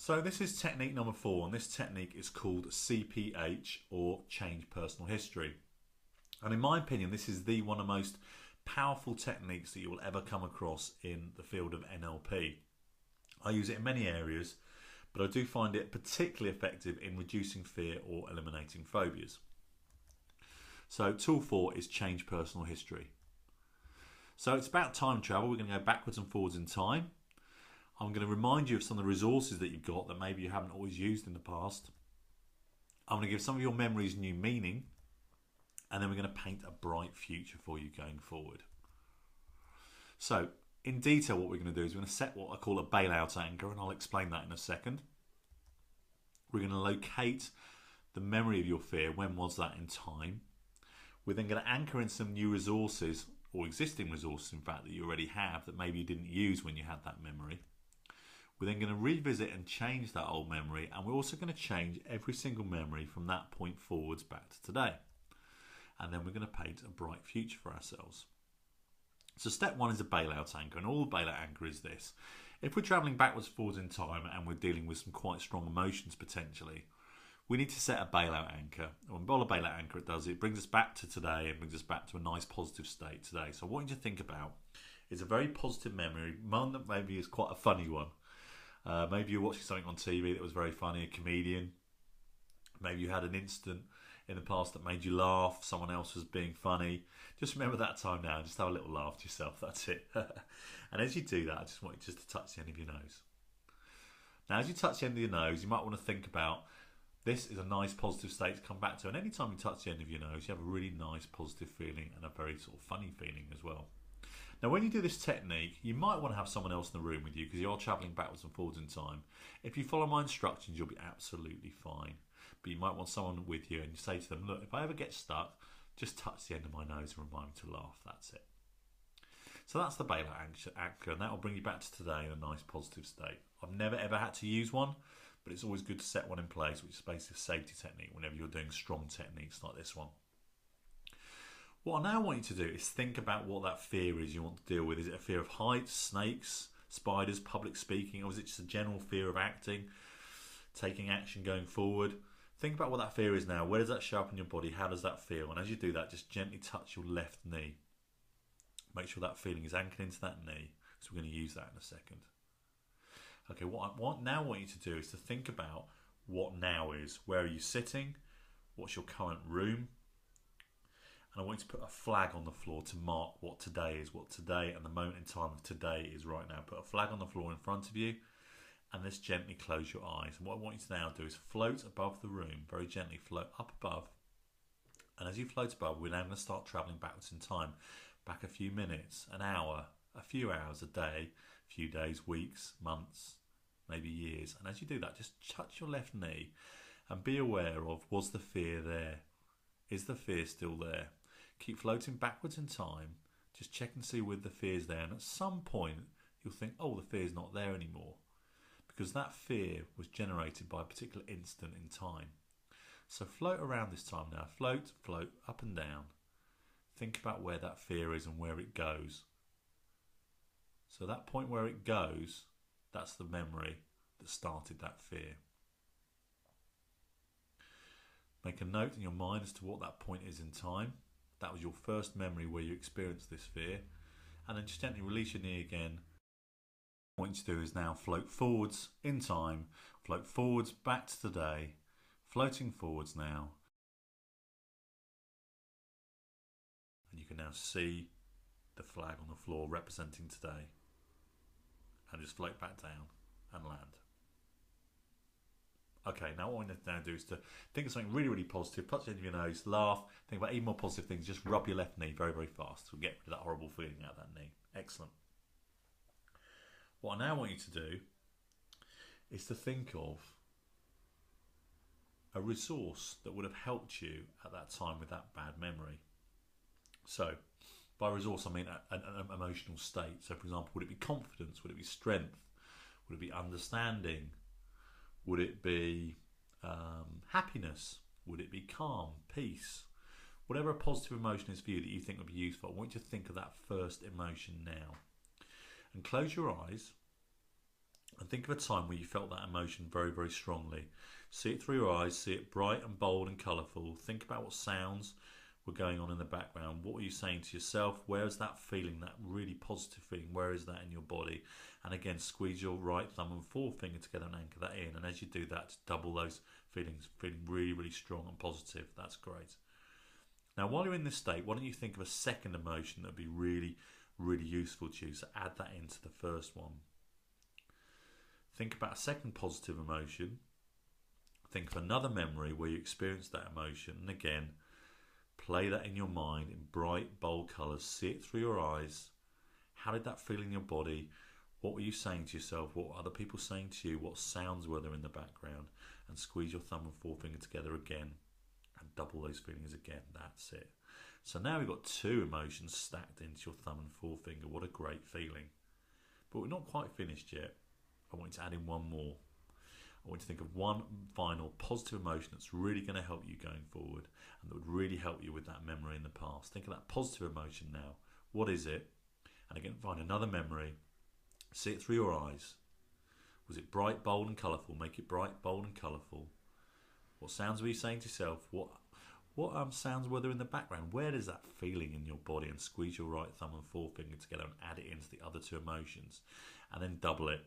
So this is technique number 4, and this technique is called CPH, or Change Personal History. And in my opinion, this is one of the most powerful techniques that you will ever come across in the field of NLP. I use it in many areas, but I do find it particularly effective in reducing fear or eliminating phobias. So tool 4 is Change Personal History. So it's about time travel. We're going to go backwards and forwards in time. I'm going to remind you of some of the resources that you've got that maybe you haven't always used in the past. I'm going to give some of your memories new meaning, and then we're going to paint a bright future for you going forward. So, in detail, what we're going to do is we're going to set what I call a bailout anchor, and I'll explain that in a second. We're going to locate the memory of your fear. When was that in time? We're then going to anchor in some new resources, or existing resources, in fact, that you already have that maybe you didn't use when you had that memory. We're then going to revisit and change that old memory, and we're also going to change every single memory from that point forwards back to today. And then we're going to paint a bright future for ourselves. So step 1 is a bailout anchor, and all the bailout anchor is this. If we're travelling backwards forwards in time and we're dealing with some quite strong emotions potentially, we need to set a bailout anchor. And what a bailout anchor it brings us back to today and brings us back to a nice positive state today. So what you need to think about is a very positive memory, one that maybe is quite a funny one. Maybe you're watching something on TV that was very funny, a comedian. Maybe you had an incident in the past that made you laugh, someone else was being funny. Just remember that time now, just have a little laugh to yourself, that's it. And as you do that, I just want you just to touch the end of your nose. Now as you touch the end of your nose, you might want to think about, this is a nice positive state to come back to, and anytime you touch the end of your nose, you have a really nice positive feeling and a very sort of funny feeling as well. Now when you do this technique, you might want to have someone else in the room with you because you are travelling backwards and forwards in time. If you follow my instructions, you'll be absolutely fine. But you might want someone with you, and you say to them, look, if I ever get stuck, just touch the end of my nose and remind me to laugh, that's it. So that's the bailout anchor, and that will bring you back to today in a nice positive state. I've never ever had to use one, but it's always good to set one in place, which is basically a safety technique whenever you're doing strong techniques like this one. What I now want you to do is think about what that fear is you want to deal with. Is it a fear of heights, snakes, spiders, public speaking, or is it just a general fear of acting, taking action going forward? Think about what that fear is now. Where does that show up in your body? How does that feel? And as you do that, just gently touch your left knee. Make sure that feeling is anchored into that knee, because we're going to use that in a second. Okay, what I now want you to do is to think about what now is. Where are you sitting? What's your current room? And I want you to put a flag on the floor to mark what today is, what today and the moment in time of today is right now. Put a flag on the floor in front of you, and let's gently close your eyes. And what I want you to now do is float above the room, very gently float up above. And as you float above, we're now going to start travelling backwards in time, back a few minutes, an hour, a few hours, a day, a few days, weeks, months, maybe years. And as you do that, just touch your left knee and be aware of, was the fear there? Is the fear still there? Keep floating backwards in time, just check and see whether the fear's there, and at some point you'll think, oh, the fear's not there anymore, because that fear was generated by a particular instant in time. So float around this time now, float, float, up and down. Think about where that fear is and where it goes. So that point where it goes, that's the memory that started that fear. Make a note in your mind as to what that point is in time. That was your first memory where you experienced this fear. And then just gently release your knee again. What you want to do is now float forwards in time, float forwards back to today, floating forwards now. And you can now see the flag on the floor representing today. And just float back down and land. Okay, now what I need to now do is to think of something really, really positive, touch the end of your nose, laugh, think about even more positive things, just rub your left knee very, very fast to get rid of that horrible feeling out of that knee. Excellent. What I now want you to do is to think of a resource that would have helped you at that time with that bad memory. So, by resource I mean an emotional state. So for example, would it be confidence? Would it be strength? Would it be understanding? Would it be happiness? Would it be calm, peace? Whatever a positive emotion is for you that you think would be useful, I want you to think of that first emotion now. And close your eyes And think of a time where you felt that emotion very, very strongly. See it through your eyes, see it bright and bold and colourful. Think about what sounds were going on in the background. What were you saying to yourself? Where is that feeling, that really positive feeling? Where is that in your body? And again, squeeze your right thumb and forefinger together and anchor that in. And as you do that, just double those feelings, feeling really, really strong and positive. That's great. Now, while you're in this state, why don't you think of a second emotion that would be really, really useful to you? So add that into the first one. Think about a second positive emotion. Think of another memory where you experienced that emotion. And again, play that in your mind in bright, bold colours. See it through your eyes. How did that feel in your body? What were you saying to yourself? What were other people saying to you? What sounds were there in the background? And squeeze your thumb and forefinger together again. And double those feelings again. That's it. So now we've got two emotions stacked into your thumb and forefinger. What a great feeling. But we're not quite finished yet. I want you to add in one more. I want you to think of one final positive emotion that's really going to help you going forward and that would really help you with that memory in the past. Think of that positive emotion now. What is it? And again, find another memory. See it through your eyes. Was it bright, bold and colourful? Make it bright, bold and colourful. What sounds were you saying to yourself? What sounds were there in the background? Where does that feeling in your body? And squeeze your right thumb and forefinger together and add it into the other two emotions. And then double it.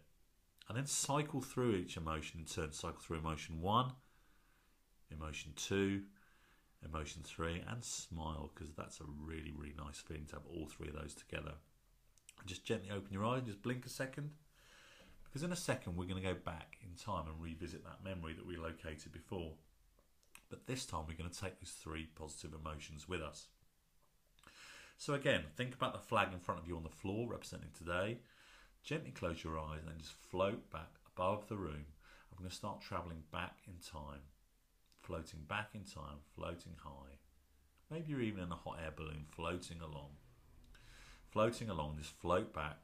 And then cycle through each emotion in turn. Cycle through emotion 1, emotion 2, emotion 3, and smile, because that's a really, really nice feeling to have all three of those together. And just gently open your eyes and just blink a second, because in a second we're going to go back in time and revisit that memory that we located before. But this time we're going to take those three positive emotions with us. So again, think about the flag in front of you on the floor representing today. Gently close your eyes and then just float back above the room. I'm going to start travelling back in time. Floating back in time, floating high. Maybe you're even in a hot air balloon floating along. Floating along, just float back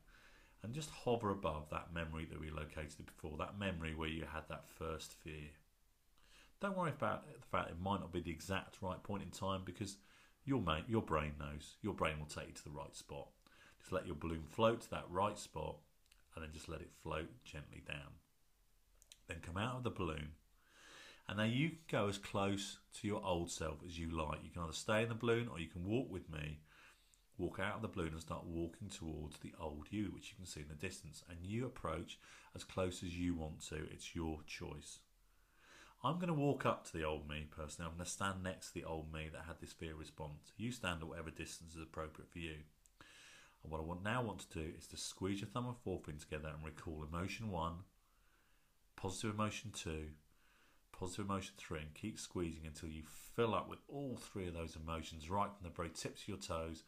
and just hover above that memory that we located before. That memory where you had that first fear. Don't worry about the fact it might not be the exact right point in time, because your brain knows. Your brain will take you to the right spot. Just let your balloon float to that right spot and then just let it float gently down. Then come out of the balloon, and now you can go as close to your old self as you like. You can either stay in the balloon or you can walk with me, walk out of the balloon and start walking towards the old you, which you can see in the distance, and you approach as close as you want to. It's your choice. I'm going to walk up to the old me personally. I'm going to stand next to the old me that had this fear response. You stand at whatever distance is appropriate for you. And what I now want to do is to squeeze your thumb and forefinger together and recall emotion 1, positive emotion 2, positive emotion 3, and keep squeezing until you fill up with all three of those emotions, right from the very tips of your toes,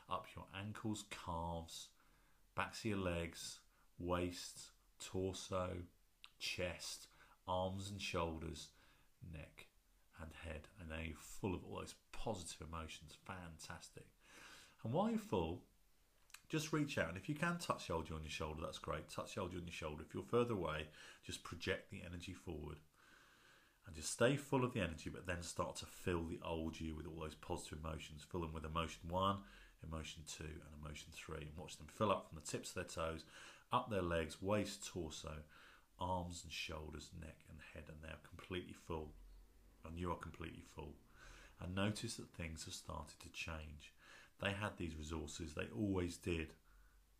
up your ankles, calves, backs of your legs, waist, torso, chest, arms and shoulders, neck and head. And now you're full of all those positive emotions. Fantastic. And while you're full, just reach out, and if you can touch the old you on your shoulder, that's great. Touch the old you on your shoulder. If you're further away, just project the energy forward. And just stay full of the energy, but then start to fill the old you with all those positive emotions. Fill them with emotion 1, emotion 2, and emotion 3. And watch them fill up from the tips of their toes, up their legs, waist, torso, arms and shoulders, neck and head. And they're completely full. And you are completely full. And notice that things have started to change. They had these resources, they always did.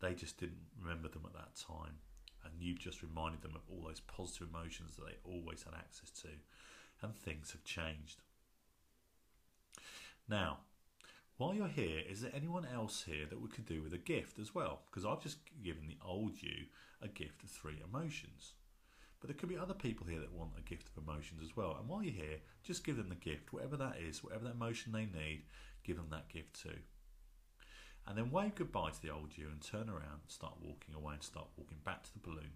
They just didn't remember them at that time. And you've just reminded them of all those positive emotions that they always had access to. And things have changed. Now, while you're here, is there anyone else here that we could do with a gift as well? Because I've just given the old you a gift of 3 emotions. But there could be other people here that want a gift of emotions as well. And while you're here, just give them the gift, whatever that is, whatever that emotion they need, give them that gift too. And then wave goodbye to the old you and turn around and start walking away and start walking back to the balloon.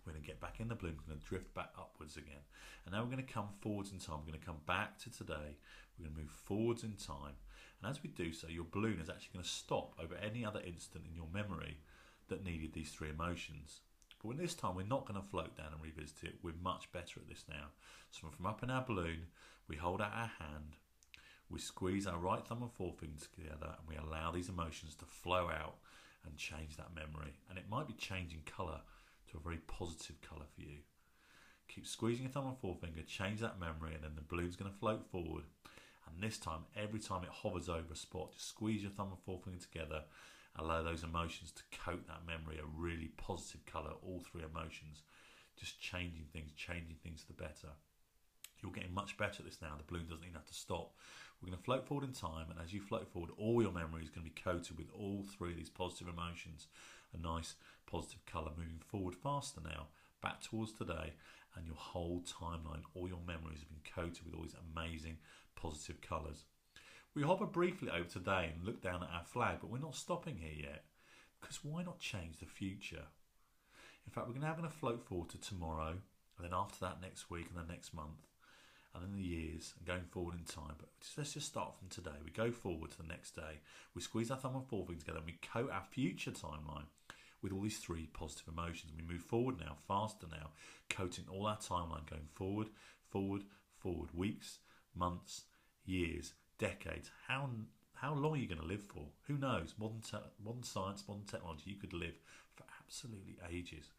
We're going to get back in the balloon, we're going to drift back upwards again. And now we're going to come forwards in time, we're going to come back to today, we're going to move forwards in time. And as we do so, your balloon is actually going to stop over any other instant in your memory that needed these 3 emotions. But this time we're not going to float down and revisit it, we're much better at this now. So from up in our balloon, we hold out our hand, we squeeze our right thumb and forefinger together, and we allow these emotions to flow out and change that memory. And it might be changing colour to a very positive colour for you. Keep squeezing your thumb and forefinger, change that memory, and then the balloon's going to float forward. And this time, every time it hovers over a spot, just squeeze your thumb and forefinger together. Allow those emotions to coat that memory a really positive colour, all three emotions. Just changing things for the better. You're getting much better at this now. The balloon doesn't even have to stop. We're going to float forward in time, and as you float forward, all your memory is going to be coated with all three of these positive emotions. A nice positive colour moving forward faster now, back towards today, and your whole timeline, all your memories have been coated with all these amazing positive colours. We hover briefly over today and look down at our flag, but we're not stopping here yet, because why not change the future? In fact, we're now going to float forward to tomorrow, and then after that next week and the next month, and then the years, and going forward in time. But let's just start from today. We go forward to the next day. We squeeze our thumb and forefinger together, and we coat our future timeline with all these three positive emotions. We move forward now, faster now, coating all our timeline, going forward, forward, forward. Weeks, months, years, decades. How long are you going to live for? Who knows? Modern science, modern technology, you could live for absolutely ages.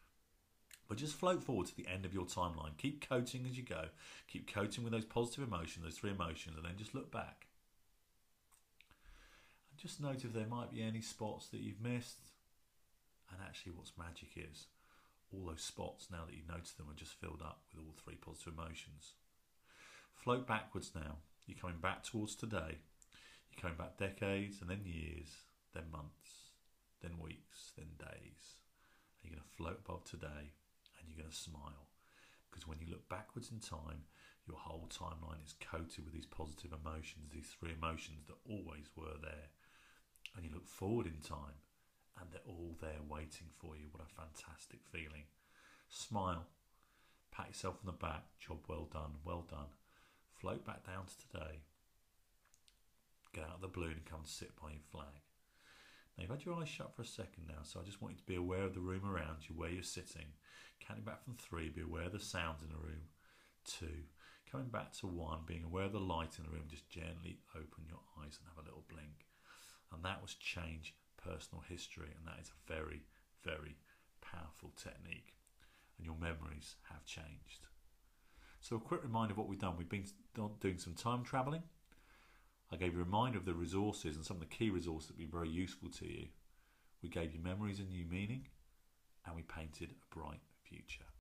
But just float forward to the end of your timeline. Keep coating as you go. Keep coating with those positive emotions, those three emotions, and then just look back. And just note if there might be any spots that you've missed. And actually what's magic is, all those spots, now that you've noticed them, are just filled up with all three positive emotions. Float backwards now. You're coming back towards today. You're coming back decades, and then years, then months, then weeks, then days. And you're going to float above today, and you're going to smile. Because when you look backwards in time, your whole timeline is coated with these positive emotions, these three emotions that always were there. And you look forward in time, and they're all there waiting for you. What a fantastic feeling. Smile. Pat yourself on the back. Job well done, well done. Float back down to today. Get out of the balloon and come and sit by your flag. Now, you've had your eyes shut for a second now, so I just want you to be aware of the room around you, where you're sitting. Counting back from 3, be aware of the sounds in the room. 2, coming back to 1, being aware of the light in the room. Just gently open your eyes and have a little blink. And that was Change Personal History, and that is a very, very powerful technique. And your memories have changed. So a quick reminder of what we've done. We've been doing some time travelling. I gave you a reminder of the resources and some of the key resources that would be very useful to you. We gave you memories and new meaning, and we painted a bright future.